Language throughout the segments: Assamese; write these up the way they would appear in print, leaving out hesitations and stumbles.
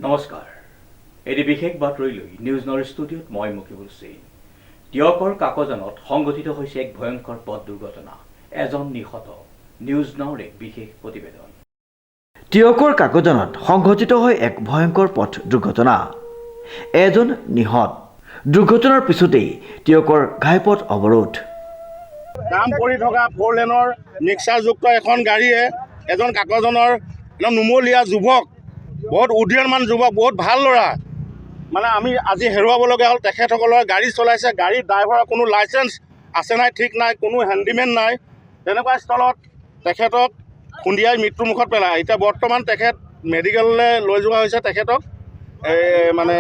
নমস্কাৰ এটি বিশেষ বাতৰি লৈ নিউজ নৰ ষ্টুডিঅ'ত মই মুকিবুল হুছেইন। টিয়কৰ কাকজানত সংঘটিত হৈছে এক ভয়ংকৰ পথ দুৰ্ঘটনা, এজন নিহত। নিউজ নৰ এক বিশেষ প্ৰতিবেদন। টিয়কৰ কাকজানত সংঘটিত হয় এক ভয়ংকৰ পথ দুৰ্ঘটনা, এজন নিহত। দুৰ্ঘটনাৰ পিছতেই টিয়কৰ ঘাইপথ অৱৰোধ। কাম কৰি থকা 4 লেনৰ মিক্সাৰযুক্ত এখন গাড়ীয়ে এজন কাকজনৰ নুমলীয়া যুৱক, বহুত উদীয়মান যুৱক, বহুত ভাল ল'ৰা, মানে আমি আজি হেৰুৱাবলগীয়া হ'ল। তেখেতসকলৰ গাড়ী চলাইছে, গাড়ীৰ ড্ৰাইভাৰৰ কোনো লাইচেঞ্চ আছে নাই ঠিক নাই, কোনো হেণ্ডিমেন নাই। তেনেকুৱা স্থলত তেখেতক খুন্দিয়াই মৃত্যুমুখত পেলায়। এতিয়া বৰ্তমান তেখেত মেডিকেললৈ লৈ যোৱা হৈছে, তেখেতক মানে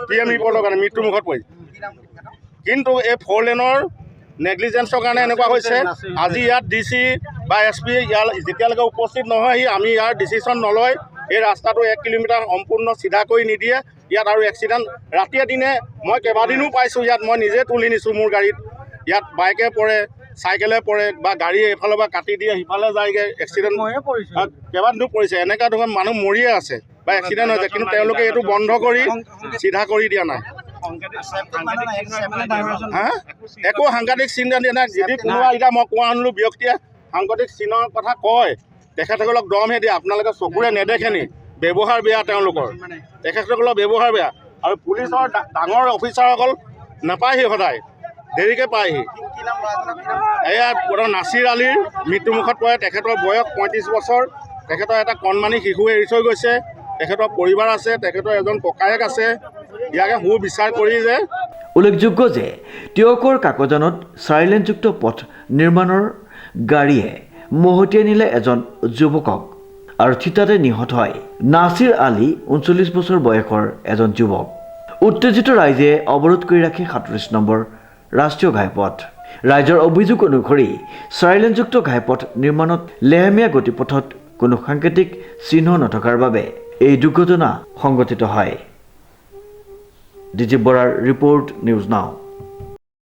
PM ৰিপৰ্টৰ কাৰণে মৃত্যুমুখত পৰিছে। কিন্তু এই 4 লেনৰ নেগলিজেন্সৰ কাৰণে এনেকুৱা হৈছে। আজি ইয়াত DC বা SP ইয়াৰ যেতিয়ালৈকে উপস্থিত নহয়হি, আমি ইয়াৰ ডিচিশ্যন নলয়। এই ৰাস্তাটো 1 কিলোমিটাৰ সম্পূৰ্ণ চিধা কৰি নিদিয়ে। ইয়াত আৰু এক্সিডেণ্ট ৰাতিয়ে দিনে মই কেইবাদিনো পাইছোঁ। ইয়াত মই নিজে তুলি নিছোঁ মোৰ গাড়ীত। ইয়াত বাইকে পৰে, চাইকেলে পৰে বা গাড়ী এইফালৰ পৰা কাটি দিয়ে সিফালে যায়গৈ, এক্সিডেণ্ট কেইবাদিনো পৰিছে। এনেকুৱা ধৰণৰ মানুহ মৰিয়ে আছে বা এক্সিডেণ্ট হৈছে, কিন্তু তেওঁলোকে এইটো বন্ধ কৰি চিধা কৰি দিয়া নাই। একো সাংঘাতিক চিন দিয়া নাই। যদি কোনোবা এতিয়া মই কোৱা শুনিলোঁ ব্যক্তিয়ে সাংঘাতিক চিনৰ কথা কয়, তেখেতসকলক দমহে দিয়ে। আপোনালোকে চকুৰে নেদেখে নি? ব্যৱহাৰ বেয়া তেওঁলোকৰ, তেখেতসকলৰ ব্যৱহাৰ বেয়া। আৰু পুলিচৰ ডাঙৰ অফিচাৰসকল নাপায়হি, সদায় দেৰিকৈ পায়হি। এয়া নাছিৰ আলীৰ মৃত্যুমুখত পৰে। তেখেতৰ বয়স 35 বছৰ। তেখেতৰ এটা কণমানি শিশু এৰি থৈ গৈছে। তেখেতৰ পৰিবাৰ আছে, তেখেতৰ এজন ককায়েক আছে। ইয়াকে সুবিচাৰ কৰি যে উল্লেখযোগ্য যে টিয়কৰ কাকজানত 4 লেনযুক্ত পথ নিৰ্মাণৰ গাড়ীয়ে মহতিয়াই নিলে এজন যুৱকক আৰু থিতাতে নিহত হয় নাছিৰ আলী, 39 বছৰ বয়সৰ এজন যুৱক। উত্তেজিত ৰাইজে অৱৰোধ কৰি ৰাখে 37 নম্বৰ ৰাষ্ট্ৰীয় ঘাইপথ। ৰাইজৰ অভিযোগ অনুসৰি 4 লেনযুক্ত ঘাইপথ নিৰ্মাণত লেহেমীয়া গতিপথত কোনো সাংকেতিক চিহ্ন নথকাৰ বাবে এই দুৰ্ঘটনা সংঘটিত হয়। ডিজি বৰাৰ ৰিপৰ্ট, নিউজ নাও।